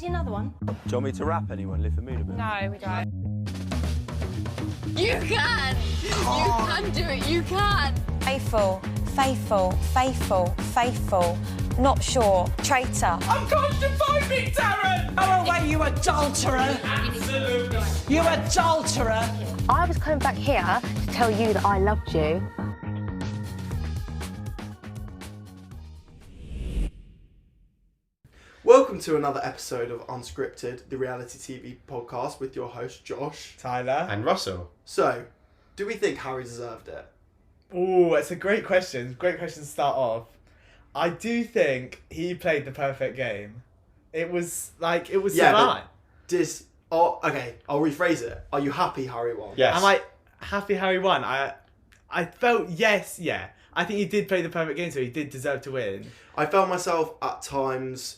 fancy another one? Do you want me to rap anyone, lift the mood a bit? No, we don't. You can! You can do it, you can! Faithful, faithful, faithful, faithful. Not sure. Traitor. Unconscious Darren! Go away, you adulterer! Absolutely. You adulterer! I was coming back here to tell you that I loved you. Welcome to another episode of Unscripted, the reality TV podcast with your host Josh, Tyler. And Russell. So, do we think Harry deserved it? Oh, it's a great question. Great question to start off. I do think he played the perfect game. It was sublime. Okay, I'll rephrase it. Are you happy Harry won? Yes. Am I happy Harry won? I felt yes, yeah. I think he did play the perfect game, so he did deserve to win. I felt myself at times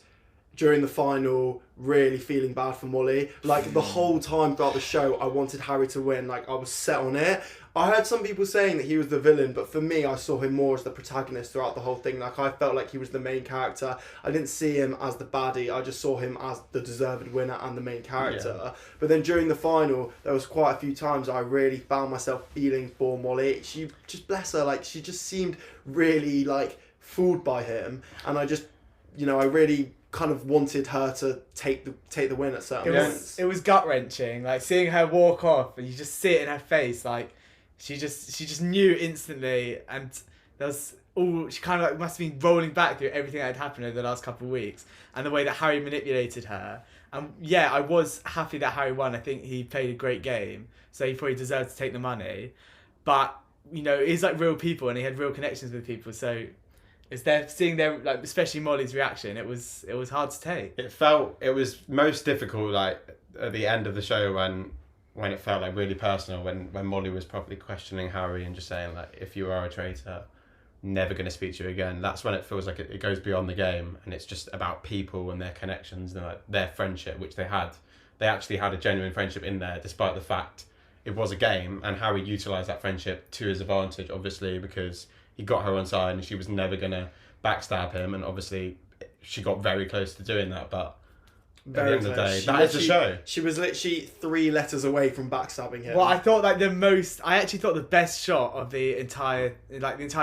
during the final really feeling bad for Molly. Like the whole time throughout the show, I wanted Harry to win. Like I was set on it. I heard some people saying that he was the villain, but for me, I saw him more as the protagonist throughout the whole thing. Like I felt like he was the main character. I didn't see him as the baddie. I just saw him as the deserved winner and the main character. Yeah. But then during the final, there was quite a few times I really found myself feeling for Molly. She just, bless her, like she just seemed really like fooled by him, and I just, I really kind of wanted her to take the win at certain points. It was gut wrenching, like seeing her walk off, and you just see it in her face, like she just knew instantly, and she kind of like must have been rolling back through everything that had happened over the last couple of weeks, and the way that Harry manipulated her. And yeah, I was happy that Harry won. I think he played a great game, so he probably deserved to take the money. But he's like real people, and he had real connections with people, so. Seeing their, like, especially Molly's reaction, it was hard to take. It was most difficult, like at the end of the show when it felt like really personal, when Molly was probably questioning Harry and just saying like, if you are a traitor, never going to speak to you again. That's when it feels like it goes beyond the game, and it's just about people and their connections and like their friendship, which they had. They actually had a genuine friendship in there, despite the fact it was a game, and Harry utilised that friendship to his advantage, obviously, because he got her on side and she was never going to backstab him, and obviously she got very close to doing that, but at the end of the day, that is the show. She was literally 3 letters away from backstabbing him. Well, I thought like I actually thought the best shot of the entire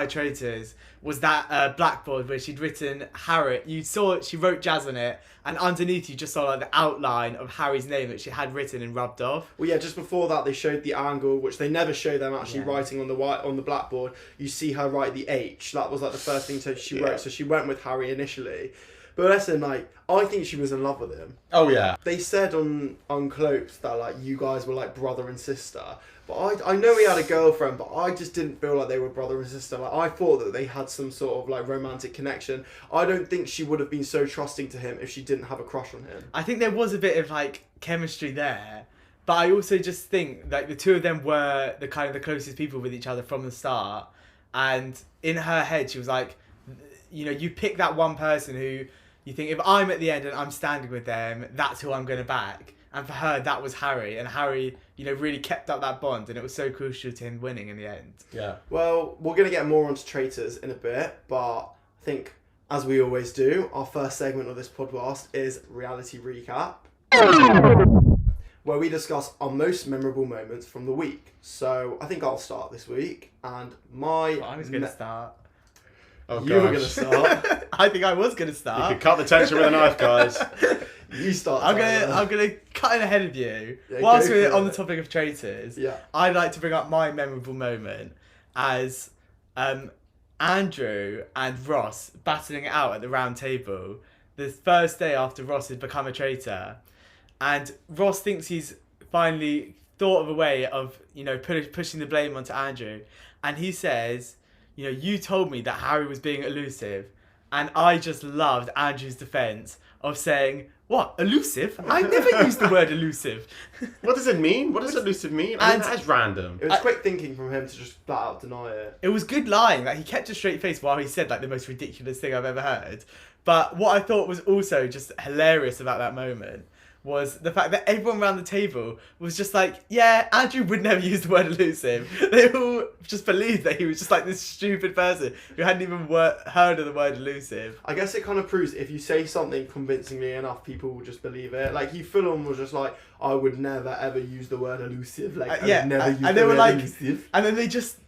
Traitors was that blackboard where she'd written Harry. You saw she wrote Jazz on it, and underneath you just saw like the outline of Harry's name that she had written and rubbed off. Well, yeah, just before that they showed the angle, which they never show them actually writing on the blackboard. You see her write the H. That was like the first thing she wrote. So she went with Harry initially. But listen, like, I think she was in love with him. Oh, yeah. They said on Uncloaked that, like, you guys were, like, brother and sister. But I know he had a girlfriend, but I just didn't feel like they were brother and sister. Like, I thought that they had some sort of, like, romantic connection. I don't think she would have been so trusting to him if she didn't have a crush on him. I think there was a bit of, like, chemistry there. But I also just think, like, the two of them were the closest people with each other from the start. And in her head, she was like, you pick that one person who you think, if I'm at the end and I'm standing with them, that's who I'm going to back. And for her, that was Harry. And Harry, really kept up that bond. And it was so crucial to him winning in the end. Yeah. Well, we're going to get more onto Traitors in a bit. But I think, as we always do, our first segment of this podcast is Reality Recap, where we discuss our most memorable moments from the week. So I think I'll start this week. And I was going to start. Oh, you were going to start. I think I was going to start. You could cut the tension with a knife, guys. You start. I'm gonna cut in ahead of you. Whilst we're on the topic of Traitors, I'd like to bring up my memorable moment as Andrew and Ross battling it out at the round table the first day after Ross had become a traitor, and Ross thinks he's finally thought of a way of pushing the blame onto Andrew, and he says, you told me that Harry was being elusive. And I just loved Andrew's defence of saying, what, elusive? I never used the word elusive. What does it mean? What does elusive mean? That's random. It was quick thinking from him to just flat out deny it. It was good lying. Like, he kept a straight face while he said like the most ridiculous thing I've ever heard. But what I thought was also just hilarious about that moment was the fact that everyone around the table was just like, yeah, Andrew would never use the word elusive. They all just believed that he was just like this stupid person who hadn't even heard of the word elusive. I guess it kind of proves if you say something convincingly enough, people will just believe it. Like, he full on was just like, I would never ever use the word elusive. Like, I would never use the word elusive. And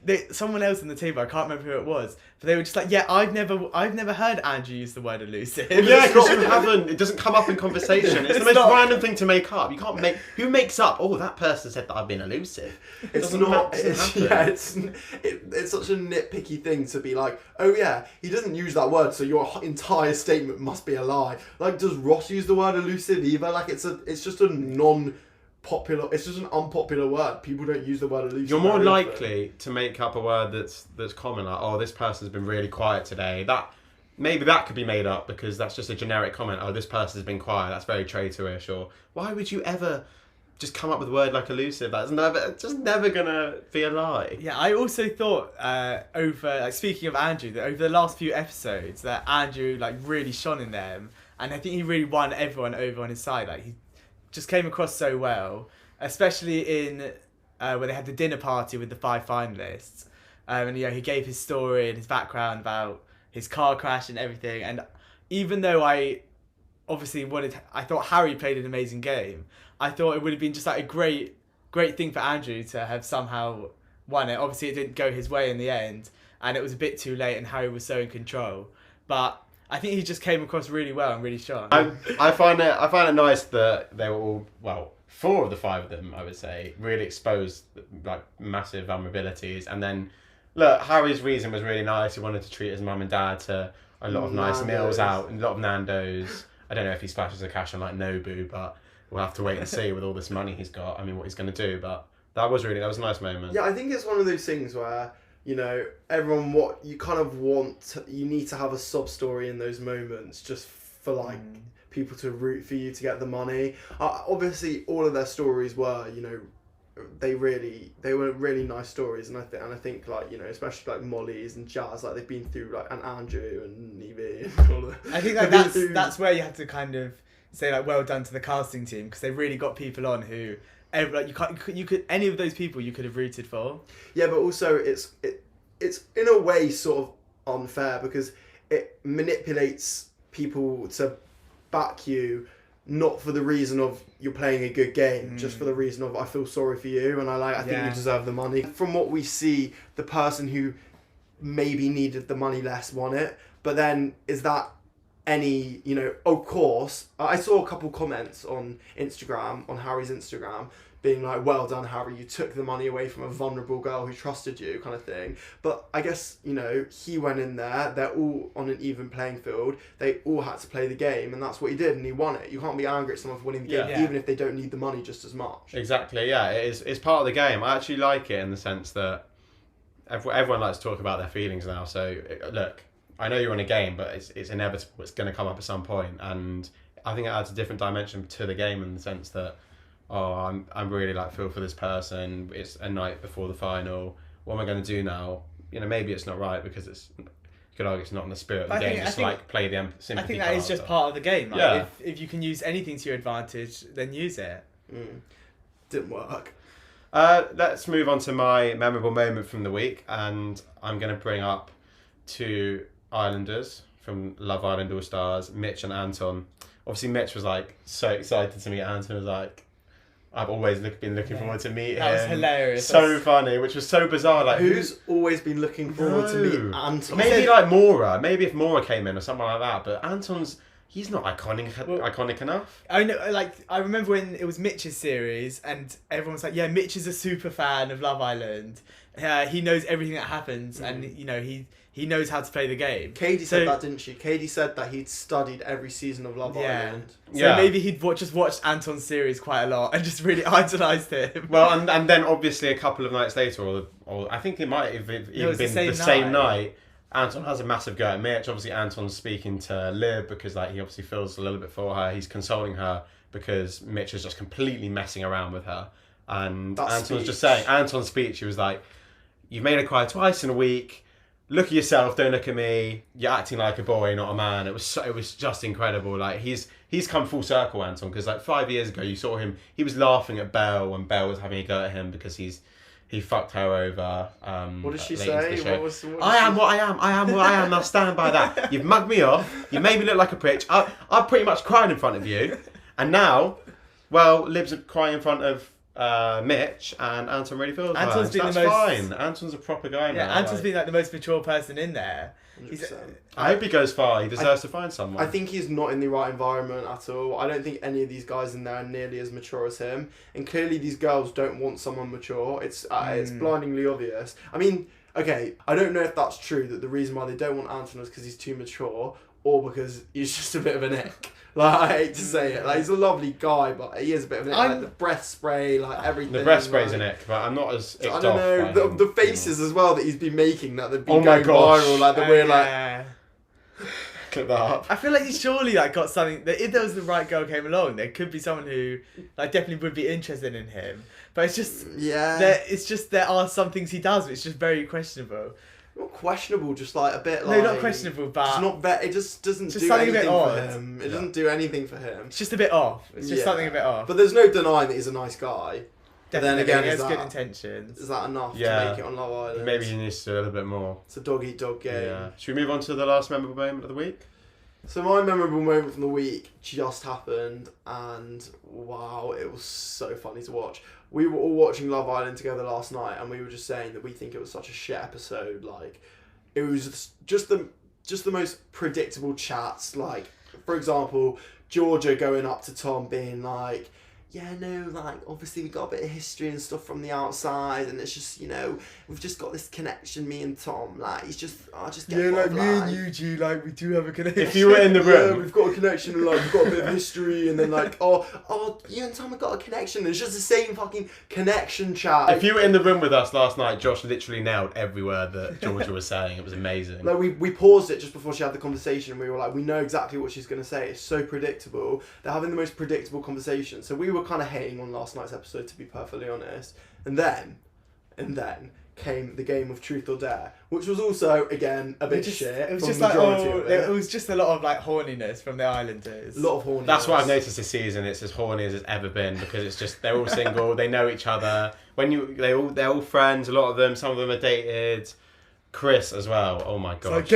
then someone else on the table, I can't remember who it was, but they were just like, yeah, I've never heard Andrew use the word elusive. Yeah, because you haven't. It doesn't come up in conversation. It's the most random thing to make up. You can't make. Who makes up? Oh, that person said that I've been elusive. It's not. It's such a nitpicky thing to be like, oh yeah, he doesn't use that word, so your entire statement must be a lie. Like, does Ross use the word elusive either? Like, it's just an unpopular word. People don't use the word elusive. You're more likely to make up a word that's common, like, oh, this person's been really quiet today. Maybe that could be made up because that's just a generic comment. Oh, this person's been quiet. That's very traitorish. Or why would you ever just come up with a word like elusive? That's never gonna be a lie. Yeah, I also thought speaking of Andrew, that over the last few episodes that Andrew really shone in them, and I think he really won everyone over on his side. Like, he just came across so well, especially in where they had the dinner party with the 5 finalists, and he gave his story and his background about his car crash and everything. And even though I thought Harry played an amazing game, I thought it would have been just like a great thing for Andrew to have somehow won it. Obviously, it didn't go his way in the end, and it was a bit too late, and Harry was so in control. But I think he just came across really well and really shone. I find it nice that they were all, 4 of the 5 of them, I would say, really exposed like massive vulnerabilities. And then, look, Harry's reason was really nice. He wanted to treat his mum and dad to a lot of nice meals out, and a lot of Nando's. I don't know if he splashes the cash on like Nobu, but we'll have to wait and see with all this money he's got. I mean, what he's going to do. But that was a nice moment. Yeah, I think it's one of those things where, everyone, you need to have a sob story in those moments just for people to root for you to get the money. Obviously, all of their stories were, they were really nice stories, and I think especially like Molly's and Jazz, they've been through and Andrew and Evie and all of that. I think that's where you have to kind of say well done to the casting team, because they really got people on who you could any of those people you could have rooted for. Yeah, but also it's in a way sort of unfair because it manipulates people to back you, not for the reason of you're playing a good game, just for the reason of I feel sorry for you and I think you deserve the money. From what we see, the person who maybe needed the money less won it, but then is that any, of course, I saw a couple comments on Instagram, on Harry's Instagram, being like, well done, Harry, you took the money away from a vulnerable girl who trusted you, kind of thing. But I guess, he went in there, they're all on an even playing field, they all had to play the game, and that's what he did, and he won it. You can't be angry at someone for winning the game, even if they don't need the money just as much. Exactly, yeah, it's part of the game. I actually like it in the sense that everyone likes to talk about their feelings now, so look, I know you're in a game, but it's inevitable. It's going to come up at some point, and I think it adds a different dimension to the game in the sense that, I'm really feel for this person. It's a night before the final. What am I going to do now? Maybe it's not right because you could argue it's not in the spirit of the game. Play the sympathy. I think that is just part of the game. If you can use anything to your advantage, then use it. Didn't work. Let's move on to my memorable moment from the week, and I'm going to bring up 2 Islanders from Love Island All Stars, Mitch and Anton. Obviously, Mitch was so excited to meet Anton. Was like, I've always been looking forward to meet him. That was hilarious. So funny, which was so bizarre. Who's always been looking forward to meet Anton? Maybe Maura. Maybe if Maura came in or something like that. But Anton's, he's not iconic enough. I know. I remember when it was Mitch's series, and everyone was like, "Yeah, Mitch is a super fan of Love Island. He knows everything that happens, and he knows how to play the game." Katie said that, didn't she? Katie said that he'd studied every season of Love Island. So maybe he'd just watched Anton's series quite a lot and just really idolised him. Well, and then obviously a couple of nights later, or I think it might have even been the same night, Anton has a massive go at Mitch. Obviously, Anton's speaking to Liv because he obviously feels a little bit for her. He's consoling her because Mitch is just completely messing around with her. And Anton's just saying, Anton's speech, he was like, "You've made her cry twice in a week. look at yourself, don't look at me. You're acting like a boy, not a man. It was just incredible. Like he's come full circle, Anton, because like 5 years ago you saw him. He was laughing at Belle when Belle was having a go at him because he fucked her over. What did she late into the say? show. I am what I am. I am what I am. I'll stand by that. You've mugged me off. You made me look like a prick. I pretty much cried in front of you, and now, well, Liv's crying in front of Mitch, and Anton really feels Anton's been been that's the most- fine. Anton's a proper guy now. Yeah, Anton's been like the most mature person in there. 100%. I hope he goes far. He deserves to find someone. I think he's not in the right environment at all. I don't think any of these guys in there are nearly as mature as him. And clearly these girls don't want someone mature. It's blindingly obvious. I mean, okay, I don't know if that's true, that the reason why they don't want Anton is because he's too mature or because he's just a bit of an ick. Like, I hate to say it. Like, he's a lovely guy, but he is a bit of an ick. Like, the breath spray, like, everything. The breath spray's like, an ick, but I'm not as icked I don't know, off by him. the faces as well that he's been making, that they've been Oh my going gosh. viral, like, the weird, like... Yeah. Clip that up. I feel like he's surely like got something that if there was the right girl came along, there could be someone who like definitely would be interested in him. But it's just there are some things he does which is just very questionable. Not questionable, just like a bit like... No, not questionable, but it's not it just doesn't just do something a bit anything for odd. him. It doesn't do anything for him. it's just a bit off. It's just something a bit off. But there's no denying that he's a nice guy. But then Definitely, again, he is has good that, intentions. is that enough Yeah. to make it on Love Island? Maybe he needs to do a little bit more. It's a dog-eat-dog game. Yeah. Should we move on to the last memorable moment of the week? So my memorable moment from the week just happened, and wow, it was so funny to watch. We were all watching Love Island together last night, and we were just saying that we think it was such a shit episode. Like, it was just the most predictable chats. Like, for example, Georgia going up to Tom being like, yeah, no, like, obviously we got a bit of history and stuff from the outside, and it's just, you know, we've just got this connection, me and Tom, like, he's just, I just get Eugene, like, we do have a connection. If you were in the room... Yeah, we've got a connection, and, like, we've got a bit of history, and then, like, oh, you and Tom have got a connection, and it's just the same fucking connection chat. If you were in the room with us last night, Josh literally nailed every word that Georgia was saying. It was amazing. Like, we paused it just before she had the conversation, and we were like, we know exactly what she's going to say. It's so predictable. They're having the most predictable conversation. So we were kind of hating on last night's episode, to be perfectly honest. And then came the game of Truth or Dare, which was also, again, a bit shit. It was from just the like, majority of it was just a lot of like horniness from the Islanders. a lot of horniness. That's what I've noticed this season. It's as horny as it's ever been because it's just they're all single. They know each other. They're all friends. A lot of them. Some of them are dated. Chris as well. Oh my god. Like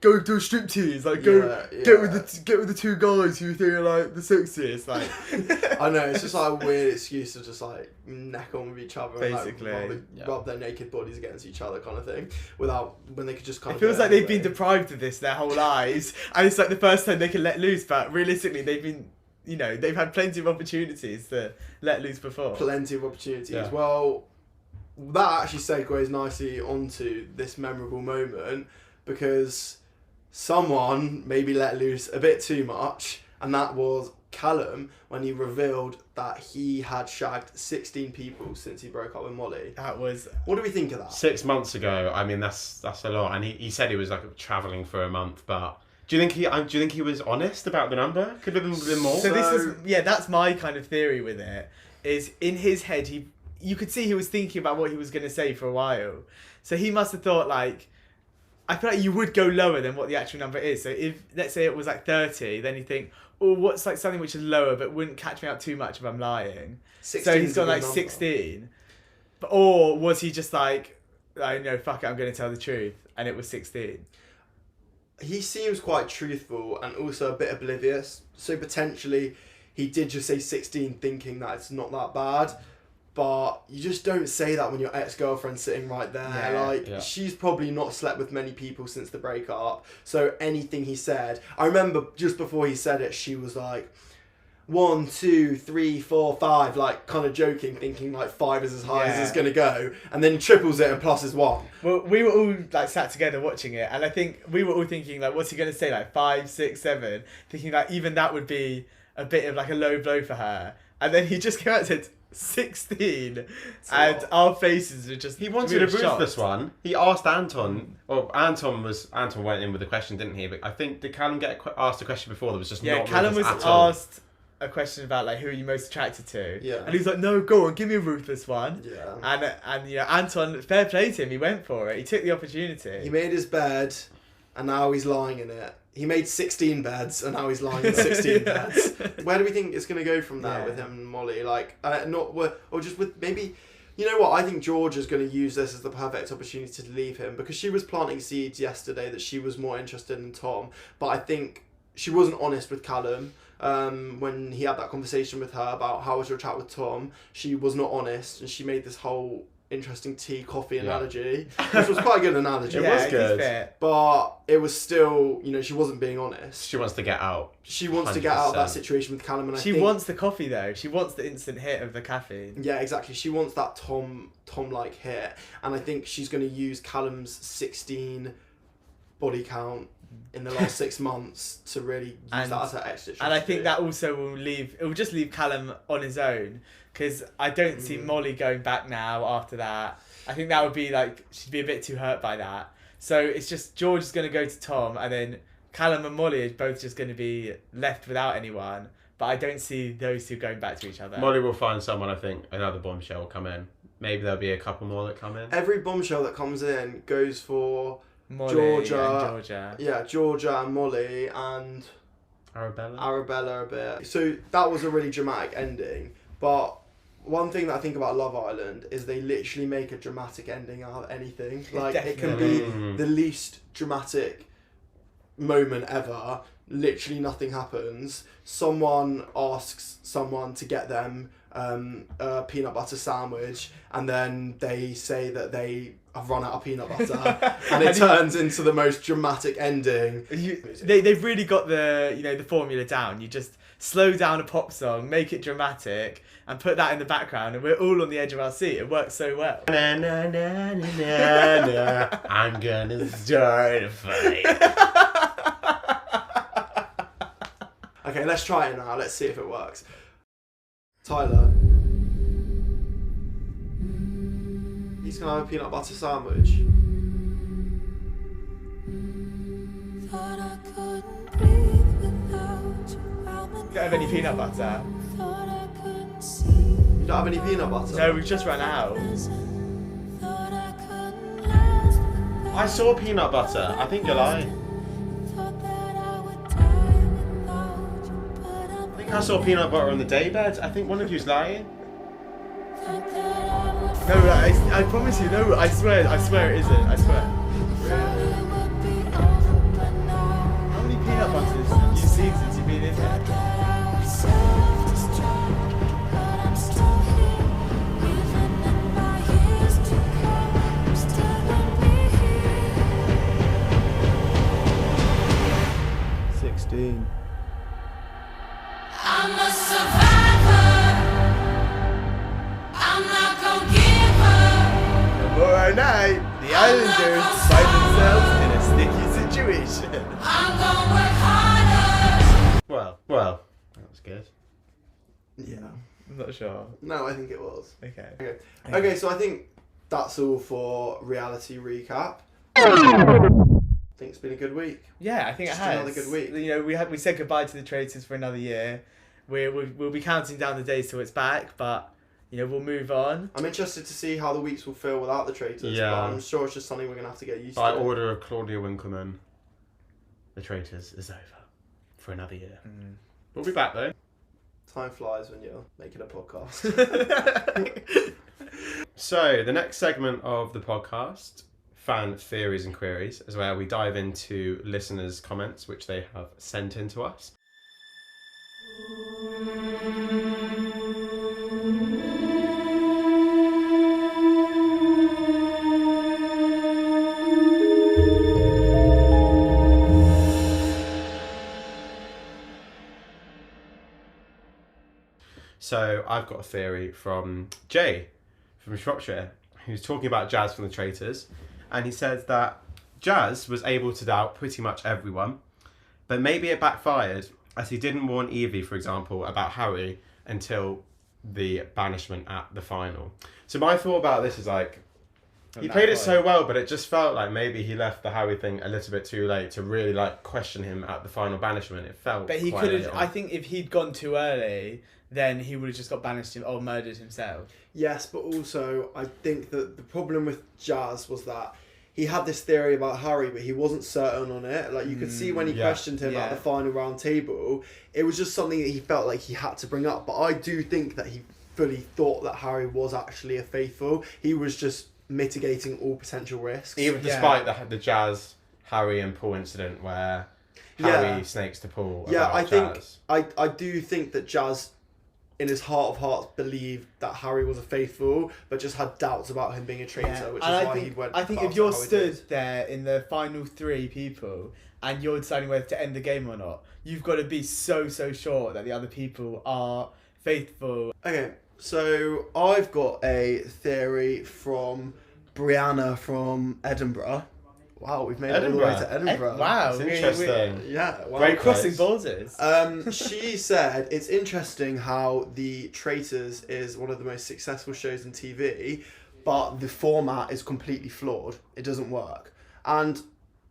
go do a striptease. Like get with the two guys who you think are like the sexiest. Like I know, it's just like a weird excuse to just like neck on with each other basically and like, rub their naked bodies against each other kind of thing when they could just kind it of feels like they've been deprived of this their whole lives, and it's like the first time they can let loose. But realistically, they've had plenty of opportunities to let loose before. Plenty of opportunities. Yeah. Well, that actually segues nicely onto this memorable moment because someone maybe let loose a bit too much, and that was Callum when he revealed that he had shagged 16 people since he broke up with Molly. That was... What do we think of that? 6 months ago. I mean, that's a lot. And he said he was like traveling for a month, but do you think he was honest about the number? Could have been more. So this is that's my kind of theory with it. Is in his head you could see he was thinking about what he was going to say for a while. So he must have thought like, I feel like you would go lower than what the actual number is. So if, let's say it was like 30, then you think, oh, what's like something which is lower but wouldn't catch me out too much if I'm lying. So he's gone like 16. But, or was he just like, no, fuck it, I'm going to tell the truth. And it was 16. He seems quite truthful and also a bit oblivious. So potentially he did just say 16 thinking that it's not that bad. But you just don't say that when your ex-girlfriend's sitting right there. She's probably not slept with many people since the breakup. So anything he said... I remember just before he said it, she was like, 1, 2, 3, 4, 5, like kind of joking, thinking like 5 is as high as it's going to go. And then he triples it and pluses 1. Well, we were all like sat together watching it. And I think we were all thinking like, what's he going to say? Like 5, 6, 7. Thinking like even that would be a bit of like a low blow for her. And then he just came out and said... 16 and our faces are just... He wanted a ruthless one. He asked Anton. Well, Anton went in with the question, didn't he? But I think, did Callum get asked a question before that was just not Callum was at all? asked a question about like who are you most attracted to. Yeah. And he's like, no, go on, give me a ruthless one. Yeah. And you know, Anton, fair play to him, he went for it. He took the opportunity. He made his bed, and now he's lying in it. He made 16 beds, and now he's lying in 16 beds. Where do we think it's going to go from there with him and Molly? Like, or just with maybe... You know what? I think Georgia's going to use this as the perfect opportunity to leave him, because she was planting seeds yesterday that she was more interested in Tom. But I think she wasn't honest with Callum when he had that conversation with her about how was your chat with Tom. She was not honest, and she made this whole interesting tea-coffee analogy, which was quite a good analogy. It was good. But it was still, you know, she wasn't being honest. She wants to get out. She wants to get out of that situation with Callum, and she wants the coffee though. She wants the instant hit of the caffeine. Yeah, exactly. She wants that Tom-like hit, and I think she's going to use Callum's 16 body count in the last 6 months to really use that as her exit. And I think that also it will just leave Callum on his own, because I don't see Molly going back now after that. I think that would be like, she'd be a bit too hurt by that. So it's just George is going to go to Tom, and then Callum and Molly are both just going to be left without anyone. But I don't see those two going back to each other. Molly will find someone, I think, another bombshell will come in. Maybe there'll be a couple more that come in. Every bombshell that comes in goes for Molly Georgia. Yeah, Georgia and Molly and Arabella a bit. So that was a really dramatic ending. But one thing that I think about Love Island is they literally make a dramatic ending out of anything. Like, it can be the least dramatic moment ever. Literally nothing happens. Someone asks someone to get them a peanut butter sandwich, and then they say that they have run out of peanut butter, and it turns into the most dramatic ending. They've really got the formula down. You just slow down a pop song, make it dramatic, and put that in the background, and we're all on the edge of our seat. It works so well. Na, na, na, na, na, na. I'm gonna start a fight. Okay, let's try it now. Let's see if it works. Tyler. He's gonna have a peanut butter sandwich. Don't have any peanut butter. You don't have any peanut butter? No, we've just run out. I saw peanut butter. I think you're lying. I think I saw peanut butter on the daybed. I think one of you's lying. No, I promise you, no, I swear it isn't, I swear. How many peanut butters have you seen since you've been in here? I'm a survivor. I'm not gonna give up. Tomorrow night, the Islanders find themselves in a sticky situation. I'm gonna work harder. Well, that was good. Yeah. I'm not sure. No, I think it was. Okay. Okay, so I think that's all for reality recap. I think it's been a good week. Yeah, I think Just it has. another good week. You know, we said goodbye to the Traitors for another year. We'll be counting down the days till it's back, but you know, we'll move on. I'm interested to see how the weeks will feel without the Traitors. Yeah. But I'm sure it's just something we're gonna have to get used By to. order of Claudia Winkleman, the Traitors is over for another year. We'll be back though. Time flies when you're making a podcast. So the next segment of the podcast, Fan Theories and Queries, is where we dive into listeners' comments which they have sent in to us. So I've got a theory from Jay from Shropshire, who's talking about Jazz from the Traitors, and he says that Jazz was able to doubt pretty much everyone, but maybe it backfired as he didn't warn Evie, for example, about Harry until the banishment at the final. So my thought about this is like, He played it so well, but it just felt like maybe he left the Harry thing a little bit too late to really like question him at the final banishment. It felt. But he quite could late have. on. I think if he'd gone too early, then he would have just got banished or murdered himself. Yes, but also I think that the problem with Jazz was that he had this theory about Harry, but he wasn't certain on it. Like you could see when he questioned him at the final round table, it was just something that he felt like he had to bring up. But I do think that he fully thought that Harry was actually a faithful. He was just mitigating all potential risks. Even despite the Jazz, Harry and Paul incident where Harry snakes to Paul. Yeah, I think Jazz. I do think that Jazz, in his heart of hearts, believed that Harry was a faithful, but just had doubts about him being a traitor, which is why he went. I think about if you're how he stood did. there in the final 3 people and you're deciding whether to end the game or not, you've got to be so sure that the other people are faithful. Okay, so I've got a theory from Brianna from Edinburgh. Wow, we've made it all the way to Edinburgh. Wow, It's interesting. Yeah, wow. Great crossing place. borders. She said it's interesting how the Traitors is one of the most successful shows in TV, but the format is completely flawed. It doesn't work. And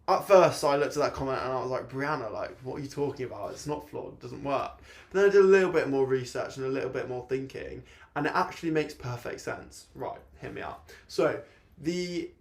at first I looked at that comment and I was like, Brianna, like, what are you talking about? It's not flawed, it doesn't work. But then I did a little bit more research and a little bit more thinking, and it actually makes perfect sense. Right, hear me out. So, the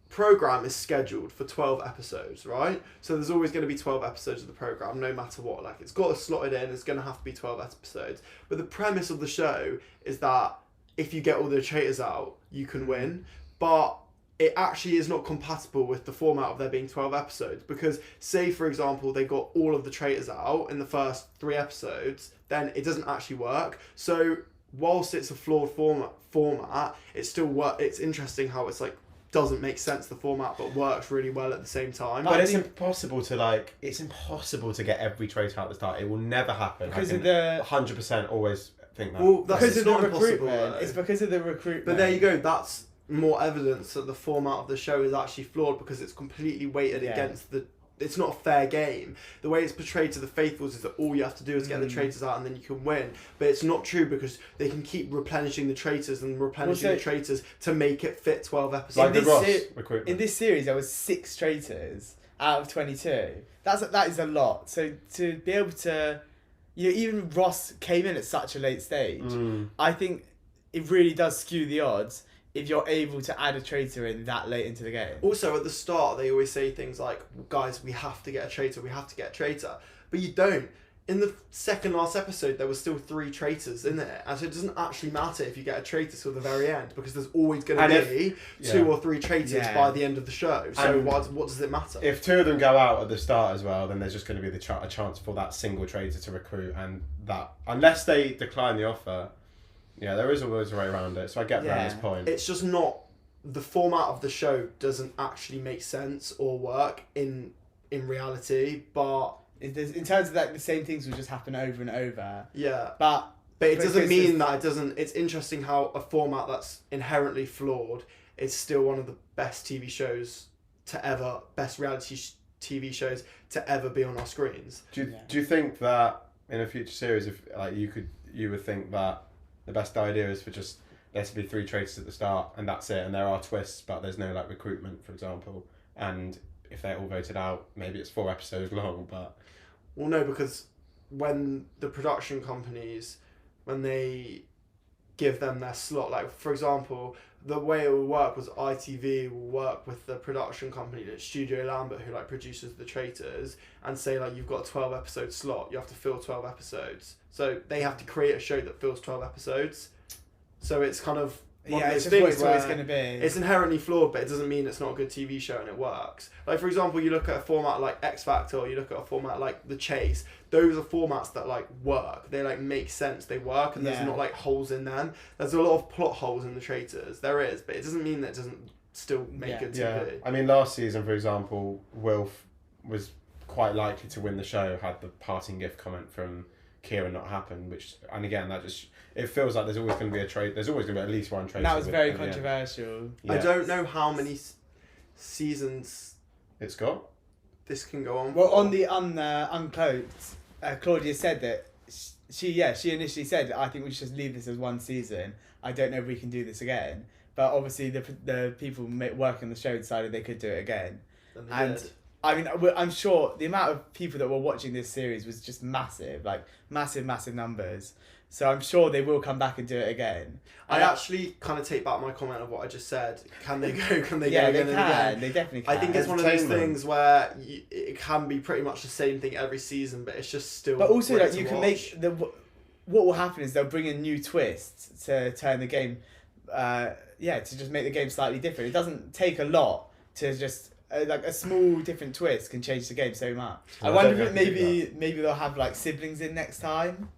program is scheduled for 12 episodes, right? So there's always going to be 12 episodes of the program, no matter what. Like, it's got to slot it in, it's going to have to be 12 episodes. But the premise of the show is that if you get all the traitors out, you can win. But it actually is not compatible with the format of there being 12 episodes, because say, for example, they got all of the traitors out in the first 3 episodes, then it doesn't actually work. So whilst it's a flawed format, it still works. It's interesting how it's like doesn't make sense, the format, but works really well at the same time. But it's impossible to get every traitor out at the start. It will never happen. Because I of the 100% always think that. Well, that's because of the not impossible, recruitment. though. It's because of the recruitment. But there you go. That's more evidence that the format of the show is actually flawed, because it's completely weighted against the. It's not a fair game. The way it's portrayed to the faithfuls is that all you have to do is get the traitors out and then you can win. But it's not true, because they can keep replenishing the traitors and replenishing the traitors to make it fit 12 episodes. Like the Ross recruitment. In this series, there was 6 traitors out of 22. That is a lot. So to be able to, even Ross came in at such a late stage. I think it really does skew the odds if you're able to add a traitor in that late into the game. Also, at the start, they always say things like, guys, we have to get a traitor, we have to get a traitor. But you don't. In the second last episode, there were still 3 traitors in there. And so it doesn't actually matter if you get a traitor till the very end, because there's always going to be 2 or 3 traitors by the end of the show. So what does it matter? If 2 of them go out at the start as well, then there's just going to be a chance for that single traitor to recruit, and that, unless they decline the offer, there is always a way around it. So I get Brandon's point. It's just not, the format of the show doesn't actually make sense or work in reality, but in terms of that, the same things will just happen over and over. Yeah. But it doesn't mean that it doesn't. It's interesting how a format that's inherently flawed is still one of the best TV shows to ever, best reality TV shows to ever be on our screens. Do you think that in a future series, if like you would think that the best idea is for just there to be 3 traitors at the start and that's it, and there are twists, but there's no like recruitment, for example, and if they're all voted out, maybe it's 4 episodes long, but. Well, no, because when the production companies, when they give them their slot, like, for example, the way it will work was ITV will work with the production company, like Studio Lambert, who like produces the Traitors, and say like, you've got a 12 episode slot, you have to fill 12 episodes. So they have to create a show that fills 12 episodes. So it's kind of one of those it's things always where going to be. It's inherently flawed, but it doesn't mean it's not a good TV show and it works. Like, for example, you look at a format like X Factor, or you look at a format like The Chase. Those are formats that like work. They like make sense. They work, and there's not like holes in them. There's a lot of plot holes in The Traitors. There is, but it doesn't mean that it doesn't still make good TV. Yeah. I mean, last season, for example, Wilf was quite likely to win the show had the parting gift comment from Kieran not happened, and again, that just, it feels like there's always going to be there's always going to be at least one traitor. That was very controversial. Yeah. I don't know how many seasons it's got. This can go on. Well, on the Uncloaked, Claudia said that she initially said, I think we should just leave this as 1 season. I don't know if we can do this again. but obviously the people working the show decided they could do it again. And And I mean, I'm sure the amount of people that were watching this series was just massive, like massive numbers. So I'm sure they will come back and do it again. I actually kind of take back my comment of what I just said. Can they go? Can they Yeah, go they again and can. again? They definitely can. I think it's one of those Entertainment. things where it can be pretty much the same thing every season, but it's just still. But also, great like to you can watch. make what will happen is they'll bring in new twists to turn the game, to just make the game slightly different. It doesn't take a lot to just like a small different twist can change the game so much. I I wonder don't if know if they do maybe they'll have like siblings in next time,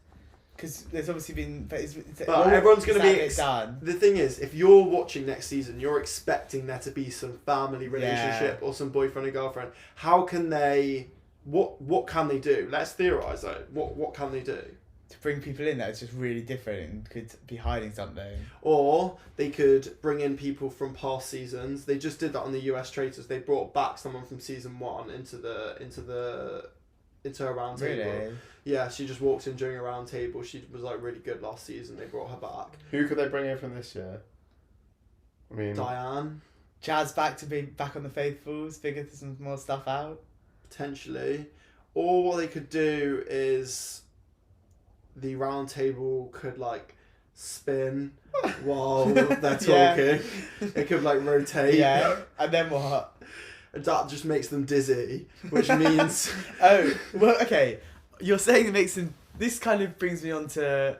because there's obviously been. But everyone's going to be. done. The thing is, if you're watching next season, you're expecting there to be some family relationship or some boyfriend and girlfriend. How can they? What can they do? Let's theorize though. What can they do? To bring people in that's just really different and could be hiding something. Or they could bring in people from past seasons. They just did that on the US Traitors. They brought back someone from season 1 into a round table. Really? Yeah, she just walked in during a round table. She was like really good last season. They brought her back. Who could they bring in from this year? I mean, Diane, Jazz back to be back on the Faithfuls, figure some more stuff out. potentially. Or what they could do is the round table could like spin while they're talking. It could like rotate. Yeah, and then what? That just makes them dizzy, which means Oh, well, okay. You're saying it makes them. This kind of brings me on to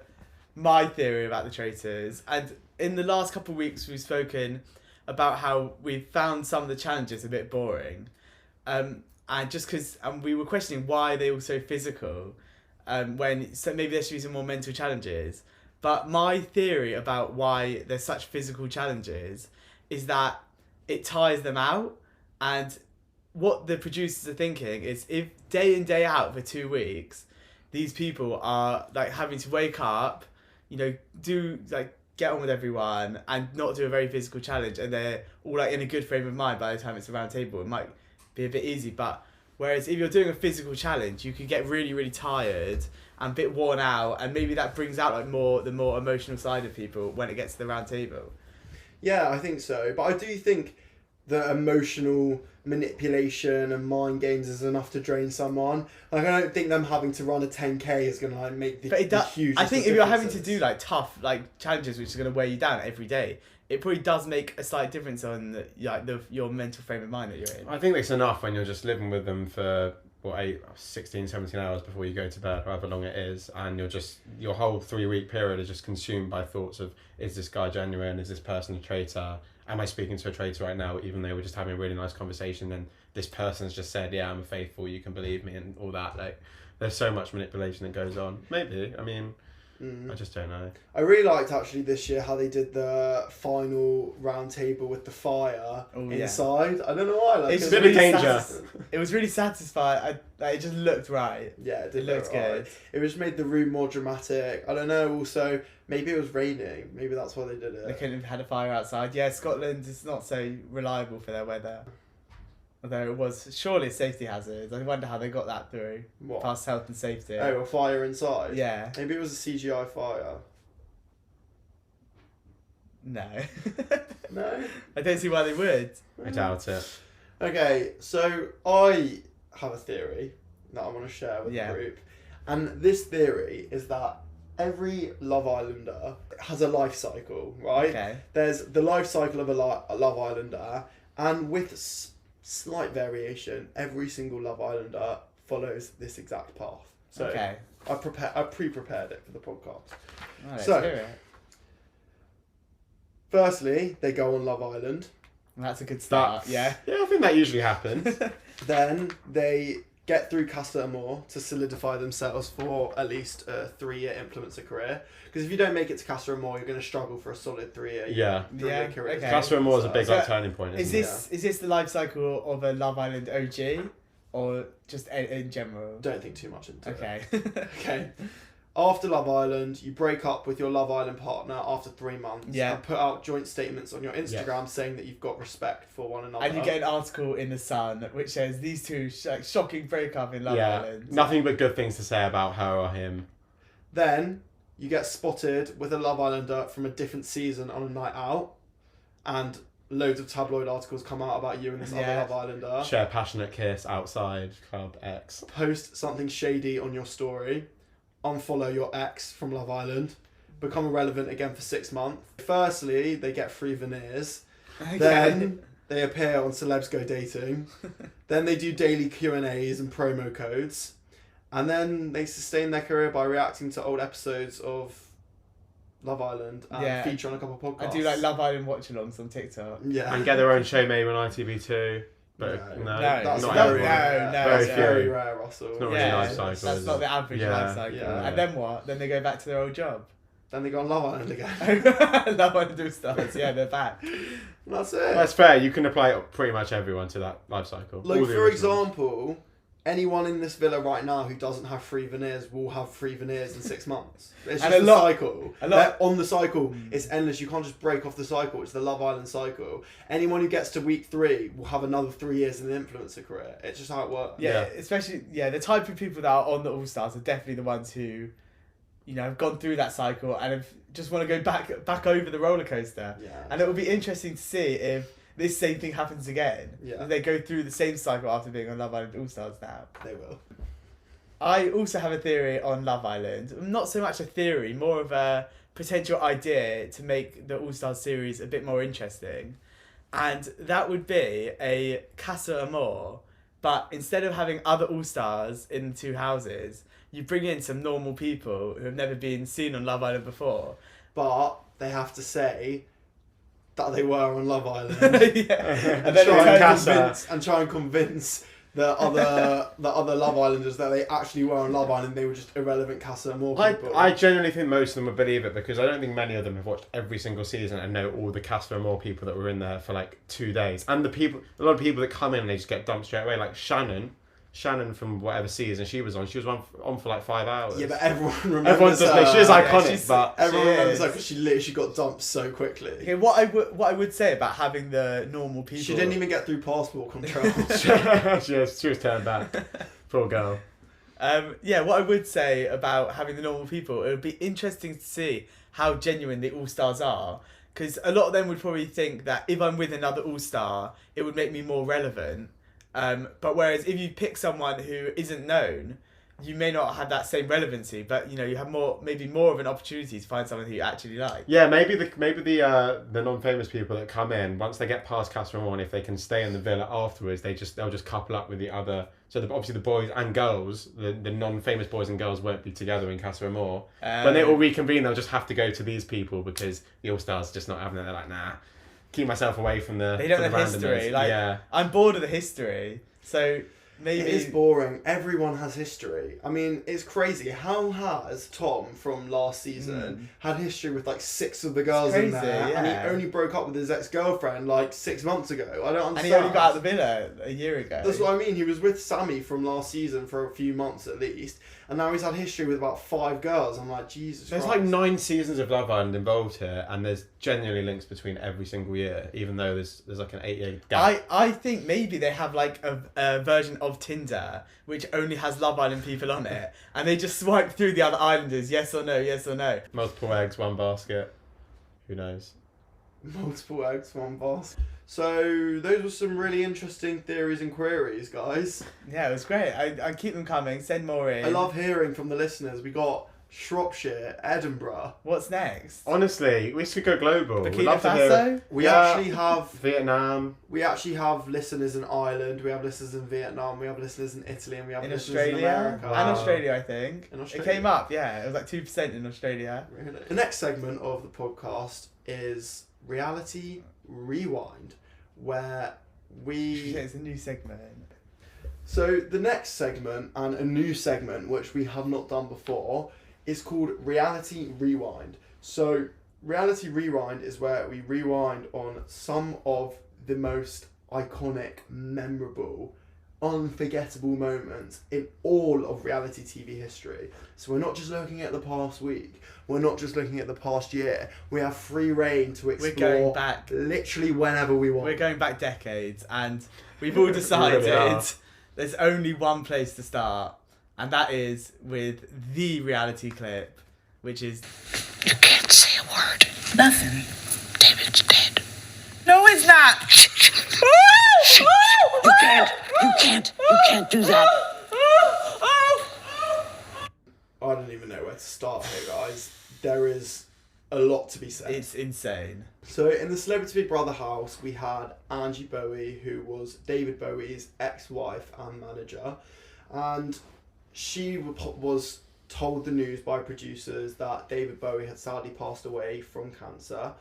my theory about the Traitors. And in the last couple of weeks, we've spoken about how we've found some of the challenges a bit boring. And just because we were questioning why they were so physical, so maybe there should be some more mental challenges. But my theory about why there's such physical challenges is that it tires them out. And what the producers are thinking is, if day in, day out for 2 weeks, these people are like having to wake up, do like get on with everyone and not do a very physical challenge, and they're all like in a good frame of mind by the time it's a round table, it might be a bit easy. But whereas if you're doing a physical challenge, you could get really, really tired and a bit worn out, and maybe that brings out like the more emotional side of people when it gets to the round table. yeah, I think so. But I do think the emotional manipulation and mind games is enough to drain someone. Like, I don't think them having to run a 10k is gonna like make the, But it the does. huge. I think if you're having to do like tough like challenges which are going to weigh you down every day, it probably does make a slight difference on your mental frame of mind that you're in. I think it's enough when you're just living with them for 16, 17 hours before you go to bed, however long it is, and your whole 3-week period is just consumed by thoughts of, is this guy genuine? Is this person a traitor? Am I speaking to a traitor right now, even though we're just having a really nice conversation and this person's just said, yeah, I'm faithful, you can believe me, and all that. Like, there's so much manipulation that goes on. Maybe, I mean, I just don't know. I really liked actually this year how they did the final round table with the fire inside. I don't know why. Like, It's a bit of danger. It was really satisfying. It just looked right. Yeah, It looked good. It just made the room more dramatic. I don't know. Also, maybe it was raining. Maybe that's why they did They it. couldn't have had a fire outside. Yeah, Scotland is not so reliable for their weather. Although it was surely a safety hazard. I wonder how they got that through. What? Past health and safety. Oh, a fire inside. Yeah. Maybe it was a CGI fire. No. No. I don't see why they would. I doubt it. Okay, so I have a theory that I want to share with the group, and this theory is that every Love Islander has a life cycle, right? Okay. There's the life cycle of a Love Islander, and with slight variation, every single Love Islander follows this exact path. So Okay. I pre-prepared it for the podcast. Well, let's So- hear it. Firstly, they go on Love Island. That's a good start. Yeah. Yeah, I think that usually happens. Then they get through Casa Amor to solidify themselves for at least a 3-year implementer career. Because if you don't make it to Casa Amor, you're going to struggle for a solid 3-year Yeah. career. Okay. Casa Amor is a big So, turning point, Is isn't this is this the life cycle of a Love Island OG, or just in general? Don't think too much into Okay. it. Okay. After Love Island, you break up with your Love Island partner after 3 months. Yeah. And put out joint statements on your Instagram saying that you've got respect for one another. And you get an article in the Sun which says these two shocking breakup in Love Yeah, Island. nothing but good things to say about her or him. Then you get spotted with a Love Islander from a different season on a night out. and loads of tabloid articles come out about you and this other Love Islander. Share passionate kiss outside Club X. Post something shady on your story. Unfollow your ex from Love Island. Become irrelevant again for 6 months. Firstly, they get free veneers. Okay. Then they appear on Celebs Go Dating. Then they do daily Q&As and promo codes. And then they sustain their career by reacting to old episodes of Love Island and feature on a couple of podcasts. I do like Love Island watch-alongs on TikTok. Yeah. And get their own show maybe on ITV2. But no, that's not very everyone. rare. Very That's very few. rare, Russell. It's not really life cycle, that's is not it? the average life cycle. Yeah. And then what? Then they go back to their old job. Then they go on Love Island again. Love Island do stars. Yeah, they're back. That's it. That's fair. You can apply pretty much everyone to that life cycle. Like, All the for originals. example, anyone in this villa right now who doesn't have free veneers will have free veneers in 6 months. It's And just a the lot- cycle. a lot- They're on the cycle. It's endless. You can't just break off the cycle. It's the Love Island cycle. Anyone who gets to week 3 will have another 3 years in an influencer career. It's just how it works. Yeah, Yeah. especially the type of people that are on the All Stars are definitely the ones who, have gone through that cycle and have just want to go back over the roller coaster. Yeah. And it will be interesting to see if this same thing happens again. Yeah. If they go through the same cycle after being on Love Island All Stars now. They will. I also have a theory on Love Island. Not so much a theory, more of a potential idea to make the All Stars series a bit more interesting. And that would be a Casa Amor, but instead of having other All Stars in 2 houses, you bring in some normal people who have never been seen on Love Island before. But they have to say that they were on Love Island. And then try and convince the other Love Islanders that they actually were on Love Island. They were just irrelevant Casa Amor people. I genuinely think most of them would believe it because I don't think many of them have watched every single season and know all the Casa Amor people that were in there for like 2 days. And a lot of people that come in and they just get dumped straight away. Like Shannon from whatever season she was on on for like 5 hours. Yeah, but everyone remembers Everyone does. her. She's iconic, she's- but Everyone remembers is. her because she literally got dumped so quickly. Okay, what I would say about having the normal people. She didn't even get through passport control. she was turned back. Poor girl. What I would say about having the normal people, it would be interesting to see how genuine the All Stars are. Because a lot of them would probably think that if I'm with another All Star, it would make me more relevant. But whereas if you pick someone who isn't known, you may not have that same relevancy. But you have maybe more of an opportunity to find someone who you actually like. Yeah, maybe the non-famous people that come in once they get past Casa Amor, if they can stay in the villa afterwards, they'll just couple up with the other. So obviously the boys and girls, the non-famous boys and girls won't be together in Casa Amor. When they all reconvene, they'll just have to go to these people because the All Stars are just not having it. They're like, nah, keep myself away from the. They don't from have the history. randomness. I'm bored of the history. So maybe It is boring. Everyone has history. I mean, it's crazy. How has Tom from last season had history with like 6 of the girls in crazy, there, and yeah. he only broke up with his ex-girlfriend like 6 months ago? I don't understand. And he only got out of the villa a year ago. That's what I mean. He was with Sammy from last season for a few months at least, and now he's had history with about 5 girls. I'm like, Jesus There's Christ. like 9 seasons of Love Island involved here, and there's genuinely links between every single year, even though there's like an 8-year gap. I think maybe they have like a version of Tinder which only has Love Island people on it, and they just swipe through the other islanders, yes or no, yes or no. Multiple eggs, one basket. Who knows? Multiple eggs, one basket. So those were some really interesting theories and queries, guys. Yeah, it was great. I keep them coming. Send more in. I love hearing from the listeners. We got Shropshire, Edinburgh. What's next? Honestly, we should go global. We'd Burkina love to hear Faso? We Yeah. actually have Vietnam. listeners in Ireland. We have listeners in Vietnam. We have listeners in Italy, and we have In listeners Australia? in America. And Australia, I think. In It Australia. came up, yeah. It was like 2% in Australia. Really? The next segment of the podcast is Reality Rewind, where Yeah, it's a new segment. So the next segment, and a new segment which we have not done before, is called Reality Rewind. So Reality Rewind is where we rewind on some of the most iconic, memorable, unforgettable moments in all of reality TV history. So we're not just looking at the past week, we're not just looking at the past year, we have free reign to explore going back. literally whenever we want. We're going back decades, and we've all decided really are. there's only one place to start, and that is with the reality clip, which is You can't say a word. Nothing. David's dead. is that? You can't do that. I don't even know where to start here, guys. There is a lot to be said. It's insane. So in the Celebrity Big Brother house, we had Angie Bowie, who was David Bowie's ex-wife and manager, and she was told the news by producers that David Bowie had sadly passed away from cancer.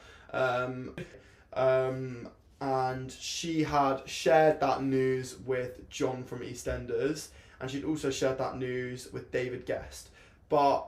And she had shared that news with John from EastEnders, and she'd also shared that news with David Guest. But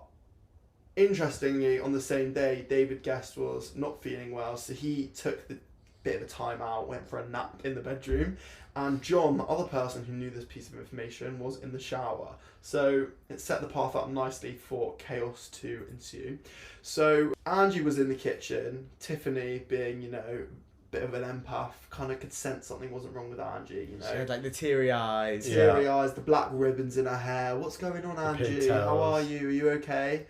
interestingly, on the same day, David Guest was not feeling well, so he took the bit of a time out, went for a nap in the bedroom, and John, the other person who knew this piece of information, was in the shower. So it set the path up nicely for chaos to ensue. So Angie was in the kitchen, Tiffany being, you know, bit of an empath, kind of could sense something wasn't wrong with Angie, you know. She had like the teary eyes. Teary eyes, the black ribbons in her hair. What's going on, Angie? How are you? Are you okay?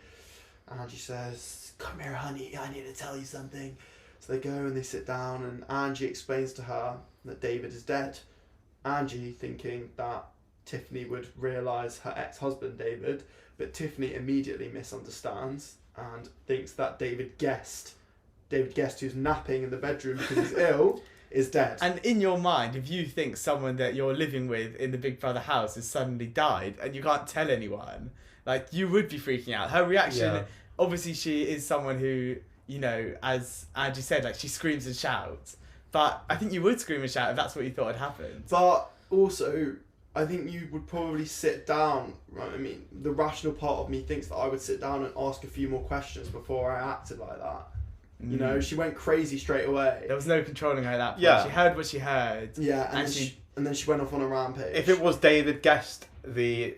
Angie says, come here, honey, I need to tell you something. So they go and they sit down, and Angie explains to her that David is dead. Angie thinking that Tiffany would realise her ex-husband, David, but Tiffany immediately misunderstands and thinks that David Guest, who's napping in the bedroom because he's ill, is dead. And in your mind, if you think someone that you're living with in the Big Brother house has suddenly died and you can't tell anyone, like, you would be freaking out. Her reaction, obviously she is someone who, you know, as Angie said, like, she screams and shouts. But I think you would scream and shout if that's what you thought had happened. But also, I think you would probably sit down, right? I mean, the rational part of me thinks that I would sit down and ask a few more questions before I acted like that. You know, she went crazy straight away. There was no controlling her at that point. Yeah. She heard what she heard. Yeah, and then she went off on a rampage. If it was David Guest, the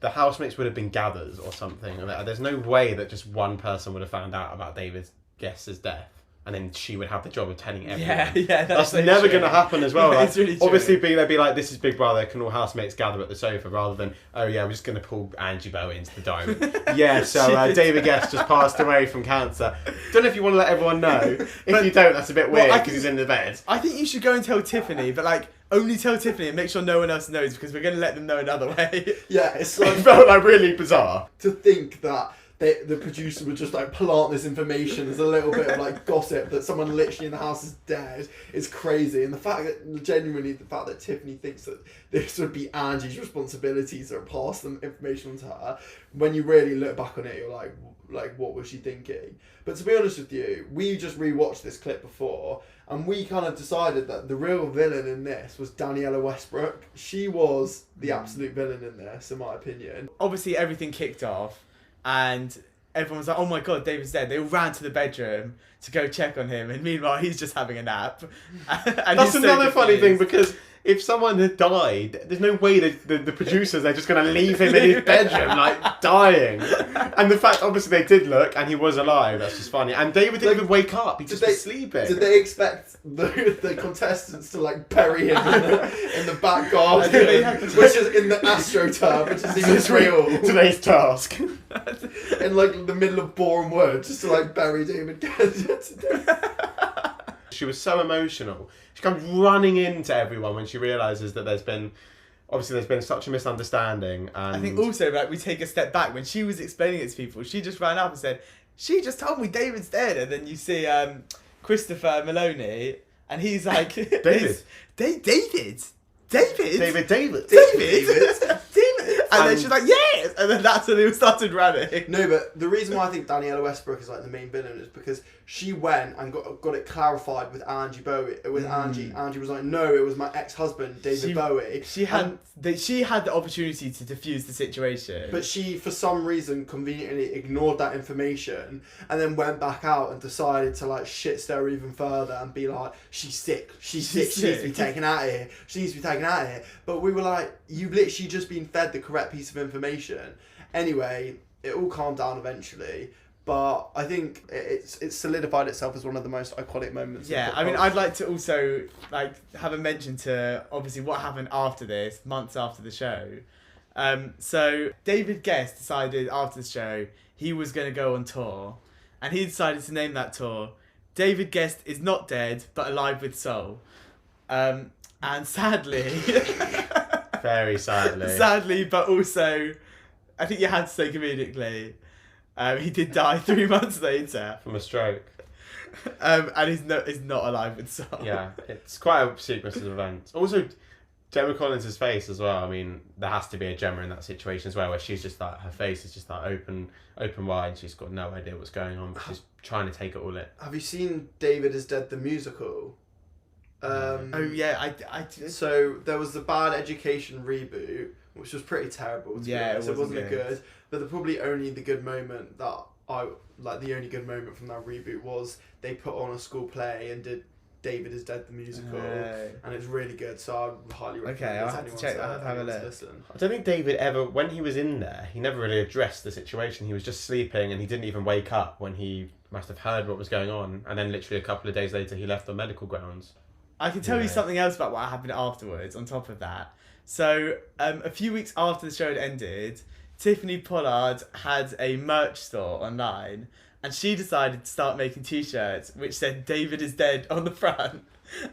housemates would have been gathers or something. There's no way that just one person would have found out about David Guest's death, and then she would have the job of telling everyone. Yeah, that's never going to happen as well. Like, it's really true. Obviously, they'd be like, "This is Big Brother. Can all housemates gather at the sofa?" Rather than, "Oh yeah, we're just going to pull Angie Bowie into the dining room." Yeah, so David Guest just passed away from cancer. Don't know if you want to let everyone know. If you don't, that's a bit weird because he's in the bed. I think you should go and tell Tiffany, but like, only tell Tiffany and make sure no one else knows, because we're going to let them know another way. Yeah, it's like, It felt like really bizarre to think that the producer would just like plant this information as a little bit of like gossip that someone literally in the house is dead is crazy. And the fact that Tiffany thinks that this would be Angie's responsibility to pass them information on to her, when you really look back on it, you're like what was she thinking? But to be honest with you, we just rewatched this clip before, and we kind of decided that the real villain in this was Daniela Westbrook. She was the absolute villain in this, in my opinion. Obviously, everything kicked off, and everyone was like, oh my god, David's dead. They all ran to the bedroom to go check on him, and meanwhile he's just having a nap. And that's another funny thing, because if someone had died, there's no way that the producers are just going to leave him in his bedroom, like, dying. And the fact, obviously, they did look, and he was alive. That's just funny. And David didn't even wake up. He just was sleeping. Did they expect the contestants to, like, bury him in the back garden, which is in the AstroTurf, which is even real? Today's task. In, like, the middle of Boreham Wood, just to, like, bury David Guest. She was so emotional. She comes running into everyone when she realises that there's been such a misunderstanding. And I think also, like, we take a step back. When she was explaining it to people, she just ran up and said, she just told me David's dead. And then you see Christopher Maloney, and he's like, David. David. And then she's like, yes! And then that's when they all started running. No, but the reason why I think Daniela Westbrook is like the main villain is because she went and got it clarified with Angie Bowie. Angie. Angie was like, no, it was my ex-husband, David Bowie. She had the opportunity to diffuse the situation. But she, for some reason, conveniently ignored that information and then went back out and decided to like shit stir even further and be like, she's sick. She needs to be taken out of here. But we were like, you've literally just been fed the correct piece of information. Anyway, it all calmed down eventually. But I think it's solidified itself as one of the most iconic moments. Yeah, I mean, I'd like to also like have a mention to obviously what happened after this, months after the show. So David Guest decided after the show he was going to go on tour, and he decided to name that tour David Guest is not dead, but alive with soul. And sadly, Very sadly. sadly, but also, I think you had to say comedically, he did die 3 months later. From a stroke. And he's not alive with soul. Yeah, it's quite a sequence of events. Also, Gemma Collins' face as well. I mean, there has to be a Gemma in that situation as well, where she's just like, her face is just like open wide. She's got no idea what's going on, but she's trying to take it all in. Have you seen David is Dead the musical? Oh yeah, I did. So there was the Bad Education reboot, which was pretty terrible. To be honest. It wasn't good. But the only good moment from that reboot was they put on a school play and did David is Dead the musical, and it's really good. So I highly recommend. Okay, I'll have to check. I'll have a look. Listen. I don't think David ever, when he was in there, he never really addressed the situation. He was just sleeping, and he didn't even wake up when he must have heard what was going on. And then literally a couple of days later, he left on medical grounds. I can tell you something else about what happened afterwards, on top of that. So, a few weeks after the show had ended, Tiffany Pollard had a merch store online, and she decided to start making t-shirts which said David is dead on the front.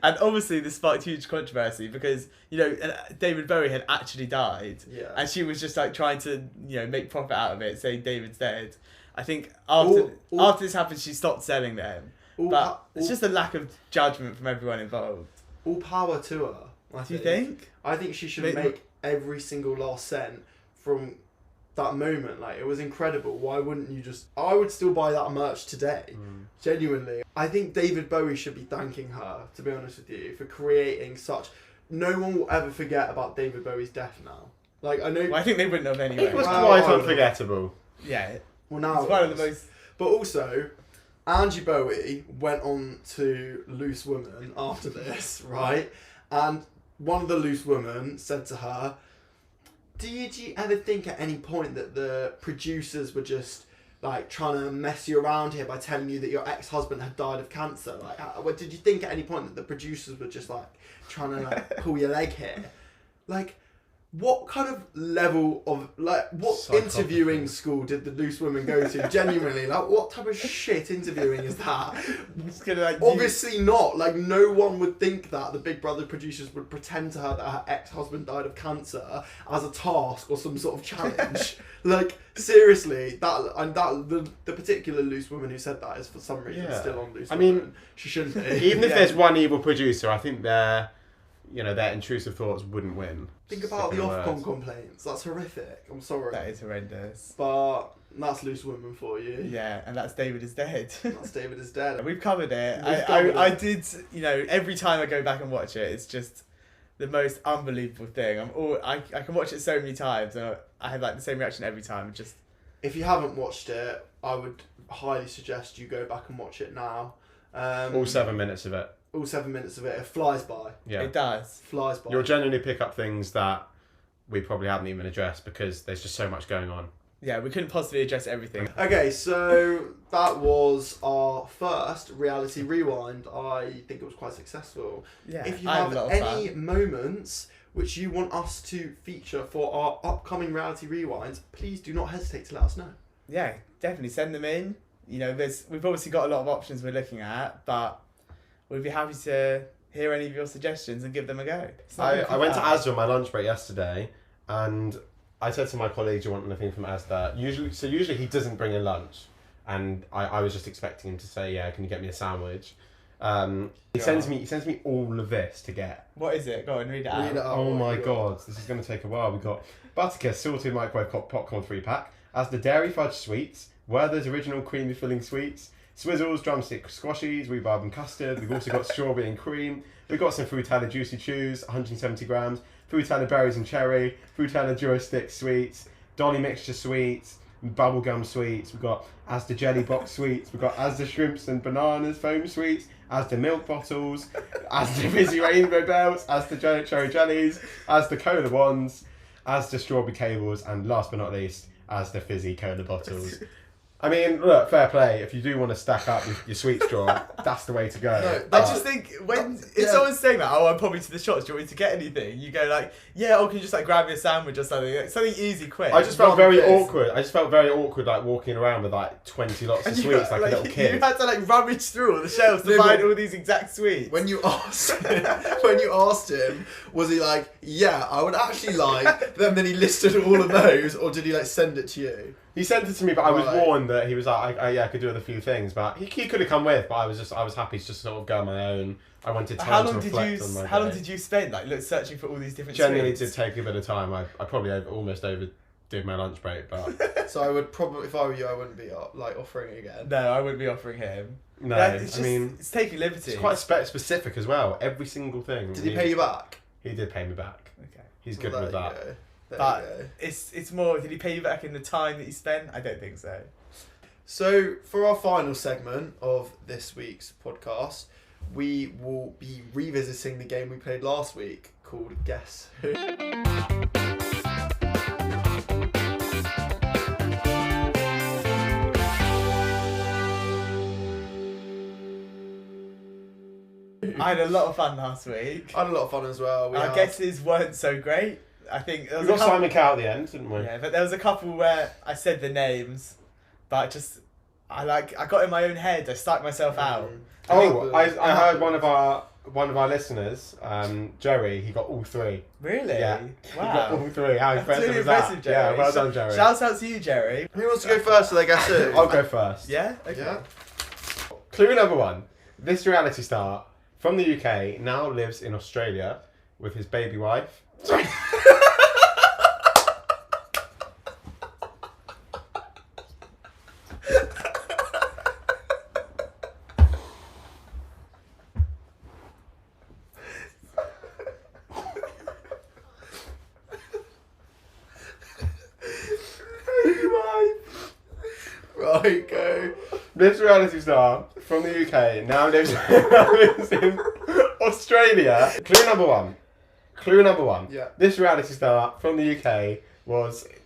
And obviously this sparked huge controversy because, David Bowie had actually died. Yeah. And she was just like trying to, make profit out of it, saying David's dead. I think after this happened, she stopped selling them. But it's just a lack of judgment from everyone involved. All power to her. Do you think? I think she should make every single last cent from that moment. Like, it was incredible. Why wouldn't you just... I would still buy that merch today. Genuinely. I think David Bowie should be thanking her, to be honest with you, for creating such... No one will ever forget about David Bowie's death now. Like, I know... Well, I think they wouldn't have anyway. It was quite unforgettable. Yeah. Well, now it's one of the most... But also... Angie Bowie went on to Loose Woman after this, right? And one of the Loose Women said to her, Did you ever think at any point that the producers were just like trying to mess you around here by telling you that your ex-husband had died of cancer? Like, did you think at any point that the producers were just like trying to like pull your leg here? Like, what kind of level of, like, what interviewing school did the Loose Women go to? Genuinely, like, what type of shit interviewing is that? Obviously not. Like, no one would think that the Big Brother producers would pretend to her that her ex-husband died of cancer as a task or some sort of challenge. Like, seriously, the particular Loose Woman who said that is for some reason still on Loose Woman. Mean, she shouldn't be. Even if there's one evil producer, I think their intrusive thoughts wouldn't win. Think about the Ofcom complaints. That's horrific. I'm sorry. That is horrendous. But that's Loose Woman for you. Yeah, and that's David is Dead. That's David is Dead. We've covered it. I did, every time I go back and watch it, it's just the most unbelievable thing. I can watch it so many times and I have like the same reaction every time. Just if you haven't watched it, I would highly suggest you go back and watch it now. All 7 minutes of it. All 7 minutes of it. It flies by. Yeah. It does. Flies by. You'll genuinely pick up things that we probably haven't even addressed because there's just so much going on. Yeah, we couldn't possibly address everything. Okay, so that was our first reality rewind. I think it was quite successful. Yeah, if you have any moments which you want us to feature for our upcoming reality rewinds, please do not hesitate to let us know. Yeah, definitely send them in. We've obviously got a lot of options we're looking at, but we'd be happy to hear any of your suggestions and give them a go. I went to Asda on my lunch break yesterday, and I said to my colleague, "Do you want anything from Asda?" Usually he doesn't bring in lunch, and I was just expecting him to say, "Yeah, can you get me a sandwich?" He sends me all of this to get. What is it? Go on, read it out. Oh my god, this is going to take a while. We got Butterkiss salted microwave popcorn 3-pack, Asda dairy fudge sweets, Werther's original creamy filling sweets, Swizzles drumstick squashies, rhubarb and custard. We've also got strawberry and cream. We've got some Frutella Juicy Chews, 170 grams, Frutella berries and cherry, Frutella Joystick sweets, Dolly mixture sweets, bubblegum sweets. We've got Asda jelly box sweets. We've got Asda shrimps and bananas foam sweets, Asda milk bottles, Asda fizzy rainbow belts, Asda cherry jellies, Asda cola wands, Asda strawberry cables, and last but not least, Asda fizzy cola bottles. I mean, look, fair play. If you do want to stack up your sweet straw, that's the way to go. I just think when if someone's saying that, oh, I'm probably to the shops, do you want me to get anything? You go like, yeah, or can you just like grab me a sandwich or something? Like, something easy, quick. I just felt very awkward. I just felt very awkward, like walking around with like 20 lots of And you sweets, got, like a little kid. You had to like rummage through all the shelves to find all these exact sweets. When you asked him, was he like, yeah, I would actually like them? Then he listed all of those, or did he like send it to you? He sent it to me, but I was warned that he was like, I could do with a few things, but he could have come with, but I was happy to just sort of go on my own. I wanted time to reflect on my day. How long did you spend like searching for all these different Genuinely sweets? did take a bit of time. I probably almost overdid my lunch break, but So I would probably, if I were you, I wouldn't be like offering it again. No, I wouldn't be offering him. no, I mean it's taking liberties. it's quite specific as well. Every single thing. Did he pay you back? He did pay me back. Okay. He's good Well, with there you that. go. There But you go. it's more. Did he pay you back in the time that you spent? I don't think so. So, for our final segment of this week's podcast, we will be revisiting the game we played last week called Guess Who. I had a lot of fun last week. I had a lot of fun as well. Our guesses weren't so great. I think there We was got a couple, Simon Cowell at the end, didn't we? yeah, but there was a couple where I said the names, but I got in my own head. I stuck myself out. Oh, I heard one of our listeners, Jerry. He got all three. Really? Yeah. Wow. He got all three. How That's impressive really is that? impressive, Jerry. Yeah, well done, Jerry. Shouts out to you, Jerry. Who wants to go first with their Guess Who? I'll go first. Yeah. Okay. Yeah. Clue number one. This reality star from the UK now lives in Australia with his baby wife. Right, go. This reality star from the UK now lives in Australia. Clue number one. Clue number one. Yeah. This reality star from the UK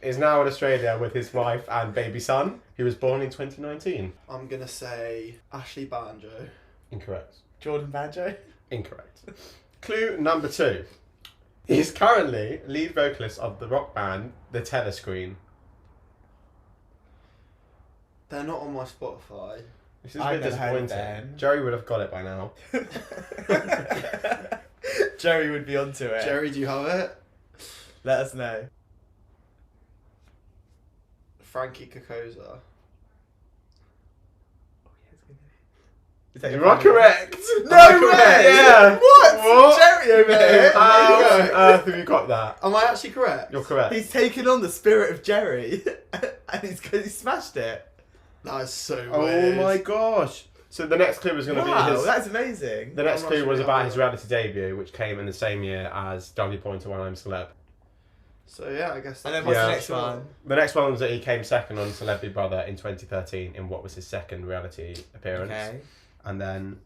is now in Australia with his wife and baby son. He was born in 2019. I'm going to say Ashley Banjo. Incorrect. Jordan Banjo. Incorrect. Clue number two. He's currently lead vocalist of the rock band The Telescreen. They're not on my Spotify. This is a I've bit never heard of disappointing. them. Jerry would have got it by now. Jerry would be onto it. Jerry, do you have it? Let us know. Frankie Kokoza. Is that You your are final correct. No way! Yeah. What? Jerry over here. How on earth have you got that? Am I actually correct? You're correct. He's taken on the spirit of Jerry, and he smashed it. That is so Oh weird. my gosh. So the next clue was going to Wow, be his... that's amazing. The next I'm clue not was sure about how his that- reality debut, which came in the same year as Dougie Pointer When I'm Celeb. So yeah, I guess. And then what's Yeah. the next one? The next one was that he came second on Celebrity Brother in 2013 in what was his second reality appearance. Okay. And then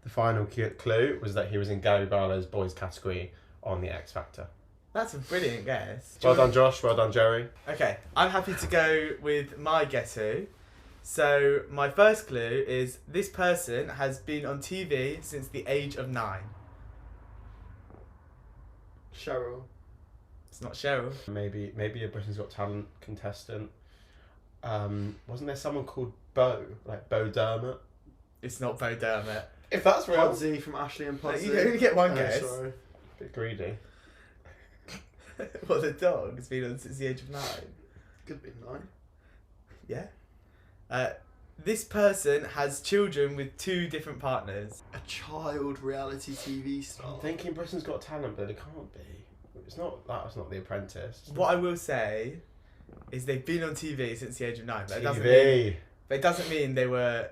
the final clue was that he was in Gary Barlow's boys category on the X Factor. That's a brilliant guess. Well done, Josh. Well done, Jerry. Okay, I'm happy to go with my Guess Who. So my first clue is this person has been on TV since the age of 9. Cheryl. It's not Cheryl. Maybe a Britain's Got Talent contestant. Wasn't there someone called Bo, like Bo Dermot? It's not Bo Dermot. If that's real, Pudsey from Ashley and Pudsey. You only get one guess. Sorry. a bit greedy. Well, the dog has been on since the age of 9. Could be 9. Yeah. This person has children with 2 different partners. A child reality TV star. I'm thinking Britain's Got Talent, but it can't be. It's not. That's not The Apprentice. What I will say is they've been on TV since the age of 9. But TV. it doesn't mean they were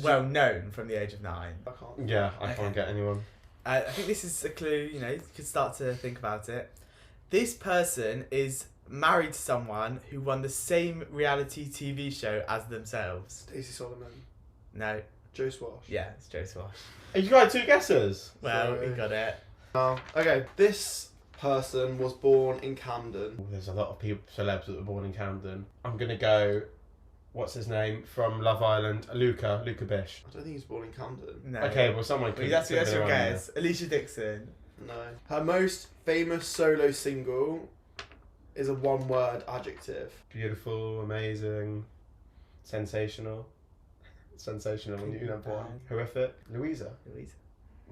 well known from the age of 9. I can't. Yeah, I can't get anyone. I think this is a clue, you could start to think about it. This person is married to someone who won the same reality TV show as themselves. Stacey Solomon. No. Joe Swash. Yeah, it's Joe Swash. You got 2 guesses. Well, Sorry. we got it. Okay, this person was born in Camden. There's a lot of people, celebs that were born in Camden. I'm gonna go what's his name from Love Island? Luca Bish. I don't think he's born in Camden. No. Okay, well someone Well, could. that's could have your been around guess. Alicia Dixon. No. Her most famous solo single is a one-word adjective. there. Beautiful, amazing, sensational. Sensational when you number one. Horrific. Louisa.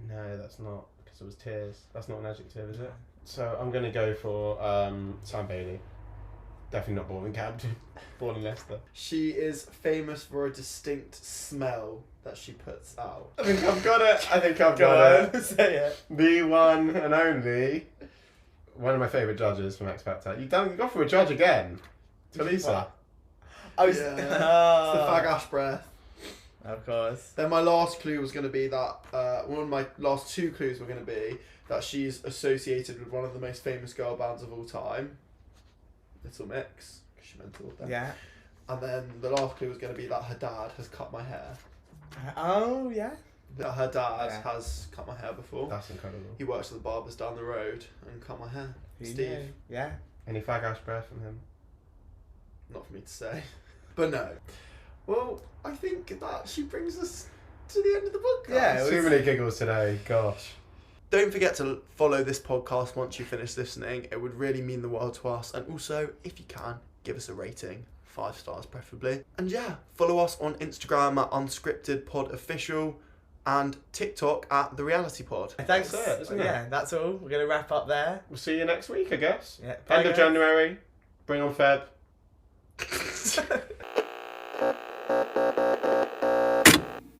No, that's not, because it was tears. That's not an adjective, is it? So I'm gonna go for Sam Bailey. Definitely not born in Camden. Born in Leicester. She is famous for a distinct smell that she puts out. I think I've got it. Say it. The one and only. One of my favourite judges from X Factor. You got for a judge again. Talisa. I was. Yeah. It's the fag ash breath. Of course. Then my last clue was going to be that, one of my last two clues were going to be that she's associated with one of the most famous girl bands of all time, Little Mix, because she mentored them. Yeah. And then the last clue was going to be that her dad has cut my hair. Oh, yeah. That her dad has cut my hair before. That's incredible. He works at the barbers down the road and cut my hair. Steve. knew? Yeah. Any fag ash breath from him? Not for me to say. But no. Well, I think that actually brings us to the end of the podcast. Yeah, Too many giggles today, gosh. Don't forget to follow this podcast once you finish listening. It would really mean the world to us. And also, if you can, give us a rating. 5 stars preferably. And yeah, follow us on Instagram at UnscriptedPodOfficial and TikTok at The Reality Pod. Thanks. That's it, isn't it? Yeah, that's all. We're going to wrap up there. We'll see you next week, I guess. Yeah. Bye, End of guys. January. Bring on Feb.